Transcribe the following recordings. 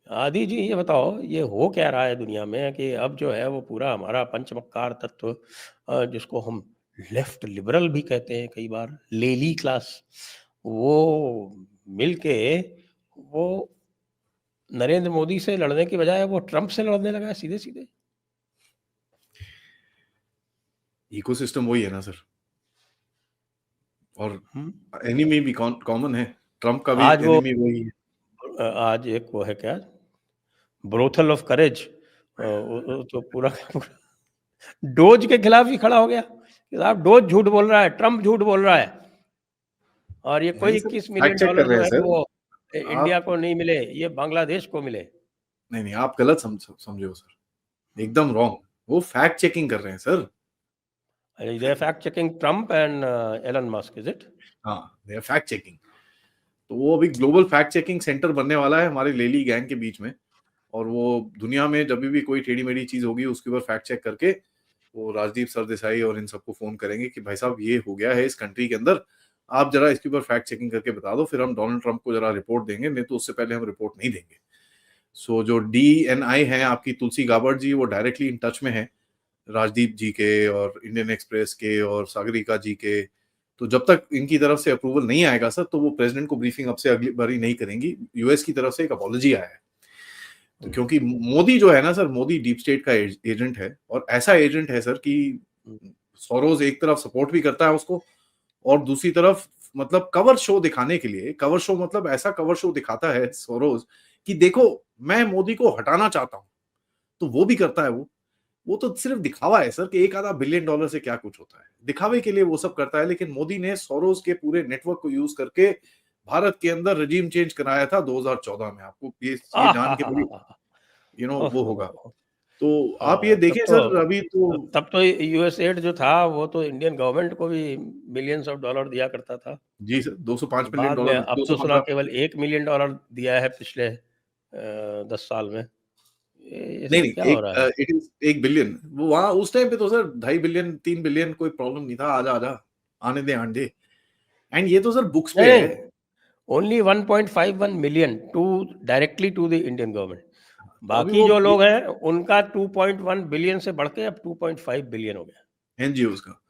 आदि जी ये बताओ, ये हो क्या रहा है दुनिया में कि अब जो है वो पूरा हमारा पंचमक्कार तत्व, जिसको हम लेफ्ट लिबरल भी कहते हैं कई बार, लेली क्लास, वो मिलके वो नरेंद्र मोदी से लड़ने की बजाय वो ट्रंप से लड़ने लगा है सीधे सीधे। इकोसिस्टम वही है ना सर, और हम्म। एनिमी भी कॉमन है, ट्रम्प का भी आज वो एनिमी वही है। आज एक वो है क्या, ब्रोथल ऑफ करेज, तो पूरा डोज के खिलाफ ही खड़ा हो गया कि साहब डोज झूठ बोल रहा है, ट्रम्प झूठ बोल रहा है, और ये कोई नहीं सर, 21 फैक्ट मिलियन चेक कर डॉलर रहे जो हैं है सर वो इंडिया आप। को नहीं मिले, ये बांग्लादेश को मिले। नहीं नहीं, आप गलत समझे हो सर, एकदम रॉन्ग। वो फैक्ट चेकिंग कर रहे हैं sir. They fact checking Trump and Elon Musk, is it? हाँ, दे आर फैक्ट चेकिंग। तो वो अभी ग्लोबल फैक्ट चेकिंग सेंटर बनने वाला है हमारे लेली गैंग के बीच में, और वो दुनिया में जब भी कोई टेढ़ी मेढ़ी चीज होगी उसके ऊपर फैक्ट चेक करके वो राजदीप सरदेसाई और इन सबको फोन करेंगे कि भाई साहब ये हो गया है इस कंट्री के अंदर, आप जरा इसके ऊपर फैक्ट चेकिंग करके बता दो, फिर हम डोनाल्ड ट्रंप को जरा रिपोर्ट देंगे, नहीं तो उससे पहले हम रिपोर्ट नहीं देंगे। सो जो DNI है आपकी तुलसी गाबर्ट जी, वो डायरेक्टली इन टच में है राजदीप जी के और इंडियन एक्सप्रेस के और सागरिका जी के। तो जब तक इनकी तरफ से अप्रूवल नहीं आएगा सर, तो वो प्रेसिडेंट को ब्रीफिंग अब से अगली बारी नहीं करेंगी। यूएस की तरफ से एक अपॉलजी आया है। तो क्योंकि मोदी जो है ना सर, मोदी डीप स्टेट का एजेंट है, और ऐसा एजेंट है सर कि सोरोज एक तरफ सपोर्ट भी करता है उसको, और दूसरी तरफ मतलब कवर शो दिखाने के लिए, कवर शो मतलब ऐसा कवर शो दिखाता है सोरोज कि देखो मैं मोदी को हटाना चाहता हूं, तो वो भी करता है। वो तो सिर्फ दिखावा है सर कि एक आधा बिलियन डॉलर से क्या कुछ होता है, दिखावे के लिए वो सब करता है। लेकिन मोदी ने सोरोस के पूरे नेटवर्क को यूज करके भारत के अंदर रजीम चेंज कराया था 2014 में। आपको ये जान के बड़ी वो होगा। ओहो। तो आप ये तब देखें सर, तो अभी तो तब तो यूएस एड जो था वो तो इंडियन गवर्नमेंट को भी मिलियंस ऑफ डॉलर दिया करता था। जी सर, 205 मिलियन बाद में डॉलर अब तो सुना 215। केवल 1 मिलियन डॉलर दिया है पिछले 10 साल में। ये नहीं सब नहीं, क्या हो एक रहा है? It is 1 billion. वो वहां उस टाइम पे तो सर 2.5 बिलियन 3 बिलियन कोई प्रॉब्लम नहीं था, आजा आजा आने दे आंडे। एंड ये तो सर बुक्स नहीं पे है। नहीं, only 1.51 million to directly to the Indian government. तो अभी बाकी वो जो लोग हैं उनका 2.1 बिलियन से बढ़ के अब 2.5 बिलियन हो गया। एनजीओ का,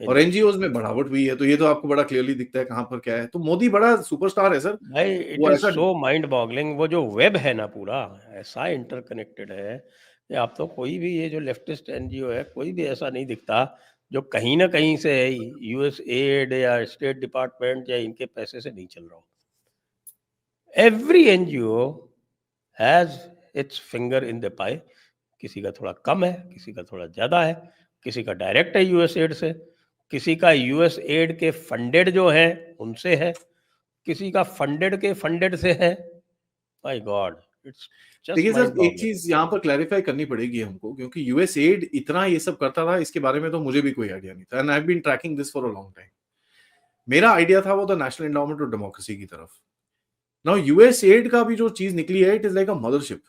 और एनजीओ। एनजीओ में बढ़ावट हुई है, तो ये तो आपको बड़ा क्लियरली दिखता है कहां पर क्या है। तो मोदी बड़ा सुपरस्टार है सर। भाई इट वो इज ऐसा सो माइंड बॉगलिंग, वो जो वेब है ना पूरा ऐसा इंटरकनेक्टेड है कि आप तो कोई भी ये जो लेफ्टिस्ट एनजीओ है कोई भी ऐसा नहीं दिखता जो कहीं ना कहीं से यूएस एड या स्टेट डिपार्टमेंट या इनके पैसे से नहीं चल रहा हो। Every NGO has its finger in the pie. किसी का थोड़ा कम है, किसी का थोड़ा ज़्यादा है, किसी का डायरेक्ट है यूएस एड से, किसी का यूएस एड के फंडेड जो है उनसे है, किसी का फंडेड के फंडेड से है। माय गॉड, इट्स जस्ट देखिए माइंड सर, एक बॉगलिंग। चीज यहाँ पर क्लैरिफाई करनी पड़ेगी हमको, क्योंकि यूएस एड इतना ये सब करता था इसके बारे में तो मुझे भी कोई आइडिया नहीं था, and I have been tracking this for a long time. मेरा आइडिया था वो था नेशनल एंडाउमेंट ऑफ डेमोक्रेसी की तरफ। नाउ यूएस एड का भी जो चीज निकली है, it is like a mothership.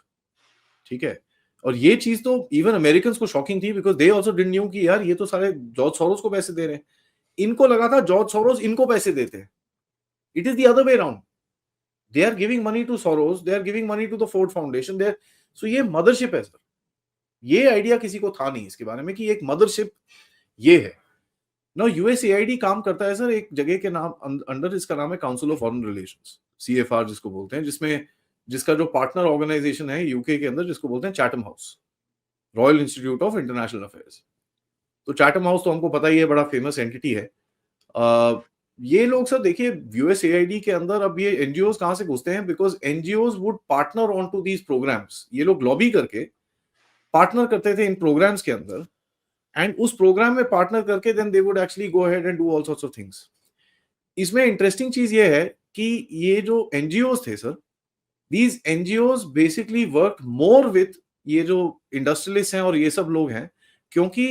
ठीक है, और ये चीज तो इवन अमेरिकन को शॉकिंग थी, because they also didn't knew कि यार ये तो सारे जॉर्ज सोरोस को पैसे दे रहे हैं। इनको लगा था जॉर्ज सोरोस इनको पैसे देते हैं। It is the other way around. They are giving money to Soros, they are giving money to the Ford Foundation, they. So ये मदरशिप है सर। ये आइडिया किसी को था नहीं इसके बारे में कि एक मदरशिप ये है। नो, यूएसएआईडी काम करता है सर एक जगह के नाम अंडर, इसका नाम है council of foreign relations, CFR जिसको बोलते हैं, जिसमें जिसका जो पार्टनर ऑर्गेनाइजेशन है यूके के अंदर, जिसको बोलते हैं Chatham house, royal institute of international affairs. तो चैटम हाउस तो हमको पता ही है, बड़ा फेमस एंटिटी है। ये लोग सर देखिए यूएसएआईडी के अंदर अब ये एनजीओ कहां से घुसते हैं, because NGO would partner on to these programs. ये लोग लॉबी करके पार्टनर करते थे इन प्रोग्राम्स के अंदर, एंड उस प्रोग्राम में पार्टनर करके then they would actually go ahead and do all sorts of things. इसमें इंटरेस्टिंग चीज ये है कि ये जो एनजीओस थे sir, these NGOs basically work more with ये जो इंडस्ट्रियलिस्ट हैं और ये सब लोग हैं, क्योंकि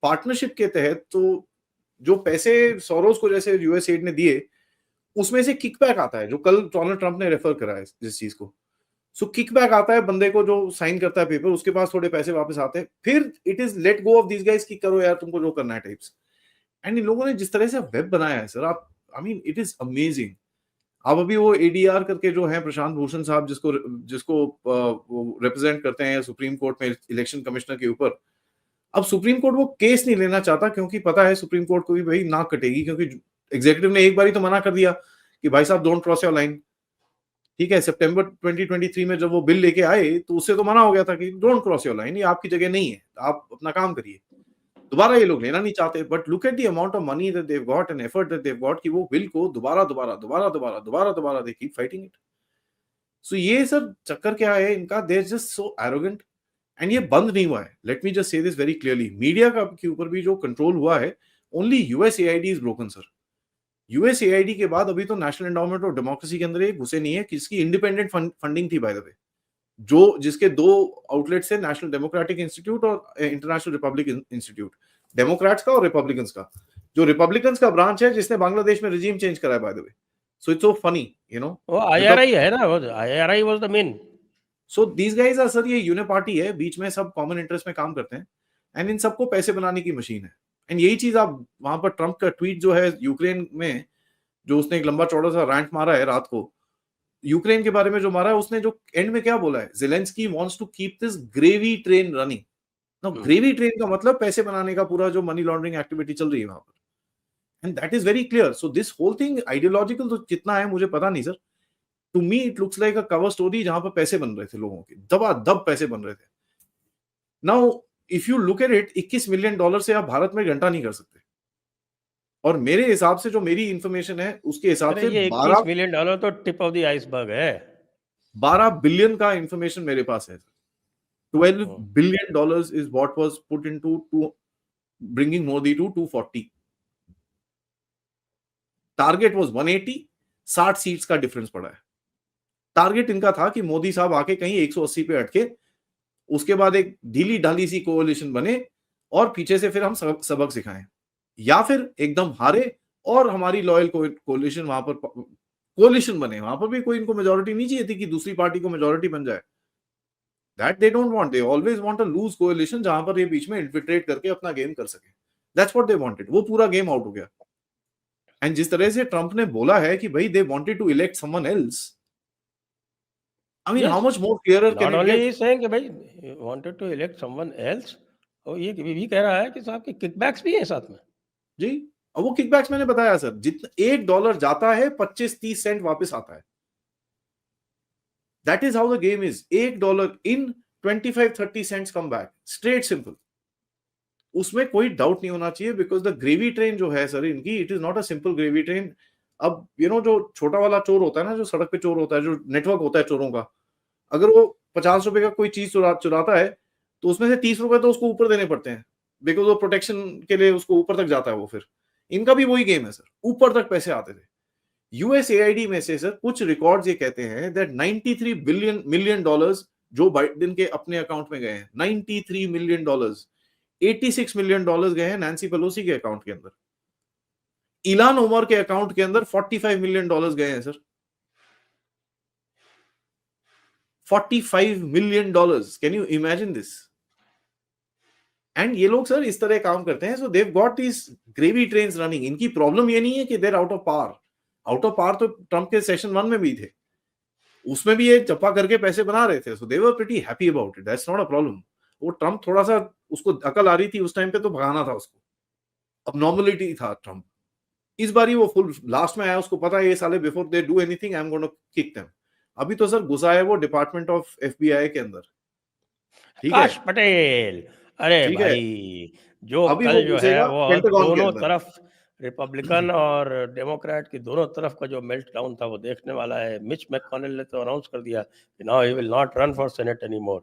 पार्टनरशिप के तहत तो जो पैसे सोरोस को जैसे यूएस एड ने दिए, उसमें से किकबैक आता है, जो कल डोनाल्ड ट्रंप ने रेफर करा है जिस चीज को। सो किकबैक आता है बंदे को, जो साइन करता है पेपर, उसके पास थोड़े पैसे वापस आते हैं, फिर it is let go of these guys कि करो यार तुमको जो करना है टाइप्स। एंड इन लोगों ने जिस तरह से वेब बनाया है सर, आप I mean it is amazing. अब अभी वो एडीआर करके जो है प्रशांत भूषण साहब जिसको जिसको रिप्रेजेंट करते हैं सुप्रीम कोर्ट में इलेक्शन कमिश्नर के ऊपर, अब सुप्रीम कोर्ट वो केस नहीं लेना चाहता क्योंकि पता है सुप्रीम कोर्ट को भी भाई नाक कटेगी, क्योंकि एग्जीक्यूटिव ने एक बार ही तो मना कर दिया कि भाई साहब डोंट क्रॉस योर लाइन। ठीक है, सितंबर 2023 में जब वो बिल लेके आए तो उससे तो मना हो गया था कि डोंट क्रॉस योर लाइन, ये आपकी जगह नहीं है, आप अपना काम करिए। दोबारा ये लोग लेना नहीं चाहते, but look at the amount of money that they got and effort that they got कि वो बिल को दोबारा दे कीप फाइटिंग इट। सो ये सर चक्कर क्या है इनका, they are just so arrogant. And ये बंद नहीं हुआ है, let me just say this very clearly, media का के ऊपर भी जो कंट्रोल हुआ है, only USAID is broken sir. USAID के बाद अभी तो नेशनल एंडाउमेंट ऑफ डेमोक्रेसी के अंदर ये घुसे नहीं है, किसकी इंडिपेंडेंट फंडिंग थी बाय द वे, जो जिसके दो आउटलेट्स है, नेशनल डेमोक्रेटिक इंस्टीट्यूट और इंटरनेशनल रिपब्लिक इंस्टीट्यूट, डेमोक्रेट्स का और रिपब्लिकन्स का। जो रिपब्लिकन्स का ब्रांच है जिसने बांग्लादेश में रिजीम चेंज करा है by the way. So it's so funny, you know, वो आईआरआई है ना, वो IRI was the main. So these guys are sir, ये यूनिपार्टी है, बीच में सब कॉमन इंटरेस्ट में काम करते हैं, एंड इन सबको पैसे बनाने की मशीन है। एंड यही चीज आप वहां पर ट्रंप का ट्वीट जो है यूक्रेन में, जो उसने एक लंबा चौड़ा सा रैंट मारा है रात को यूक्रेन के बारे में जो मारा है, उसने जो एंड में क्या बोला है, Zelensky wants to keep this gravy train running. Now gravy train का मतलब पैसे बनाने का पूरा जो मनी लॉन्ड्रिंग एक्टिविटी चल रही है वहां पर, and that is very clear. So this whole thing ideological तो कितना है मुझे पता नहीं sir, to me it looks like a cover story जहां पर पैसे बन रहे थे लोगों के, दबादब पैसे बन रहे थे। Now if you look at it, $21 million से आप भारत में घंटा नहीं कर सकते, और मेरे हिसाब से जो मेरी इंफॉर्मेशन है उसके हिसाब अरे से ये $21 मिलियन तो टिप ऑफ द आइसबर्ग है। 12 बिलियन का इंफॉर्मेशन मेरे पास है। $12 billion is what was put into to bringing Modi to 240. Target was 180, 60 seats का डिफरेंस पड़ा है। टारगेट इनका था कि मोदी साहब आके कहीं 180 पे अटके, उसके बाद एक ढीली ढाली सी कोalition बने और पीछे से फिर हम सबक सिखाएं, या फिर एकदम हारे और हमारी लॉयल कोalition वहां पर कोalition बने, वहां पर भी कोई इनको मेजोरिटी नहीं चाहिए थी कि दूसरी पार्टी को मेजोरिटी बन जाए। That they don't want. They always want a loose coalition जहां पर ये बीच में infiltrate करके अपना गेम कर सके। That's what they wanted. वो पूरा गेम आउट हो गया। एंड जिस तरह से ट्रंप ने बोला है कि भाई they wanted to elect someone else, I mean, Yes. how much more clearer can Not it only get? he is saying कि भाई wanted to elect someone else, और ये भी कह रहा है कि साहब के किकबैक्स भी हैं साथ में। जी, और वो किकबैक्स मैंने बताया सर, जितना $1 जाता है 25-30 सेंट वापस आता है। That is how the game is. $1 in, 25-30 cents come back. Straight simple. उसमें कोई डाउट नहीं होना चाहिए, बिकॉज द ग्रेवी ट्रेन जो है सर इनकी, it is not a simple gravy train. अब यू नो जो छोटा वाला चोर होता है ना, जो सड़क पे चोर होता है, जो नेटवर्क होता है चोरों का, अगर वो 50 रुपए का कोई चीज चुराता है तो उसमें से 30 रुपए तो उसको ऊपर देने पड़ते हैं, बिकॉज वो प्रोटेक्शन के लिए उसको ऊपर तक जाता है वो। फिर इनका भी वही गेम है सर, ऊपर तक पैसे आते थे। यूएसएआईडी में से सर कुछ रिकॉर्ड्स ये कहते हैं that 93 million dollars Joe Biden के अपने अकाउंट में गए हैं, 93 मिलियन डॉलर्स, 86 मिलियन डॉलर्स गए हैं नैन्सी पेलोसी के अकाउंट के अंदर, इलान उमर के अकाउंट के अंदर 45 मिलियन डॉलर्स गए हैं sir, 45 million dollars, can you imagine this? And ये लोग सर इस तरह काम करते हैं, so they've got this gravy trains running. इनकी प्रॉब्लम ये नहीं है कि they're out of power, out of power तो ट्रंप के सेशन 1 में भी थे, उसमें भी ये चप्पा करके पैसे बना रहे थे, so they were pretty happy about it, that's not a problem. वो ट्रंप थोड़ा सा उसको अकल आ रही थी उस टाइम पे तो भगाना था उसको, अब नॉर्मलिटी था ट्रंप। इस बारी वो फुल लास्ट में आया, उसको पता है ये साले before they do anything I am gonna kick them. अभी तो सर घुसा है वो डिपार्टमेंट ऑफ एफबीआई के अंदर, ठीक है, आकाश पटेल। अरे ठीक है, भाई जो अभी कल वो जो है घुसेगा वो पेंटागन के दोनों अंदर। तरफ रिपब्लिकन और डेमोक्रेट की दोनों तरफ का जो मेल्ट डाउन था वो देखने वाला है। मिच मैककॉनेल ने तो अनाउंस कर दिया कि now he will not run for senate anymore.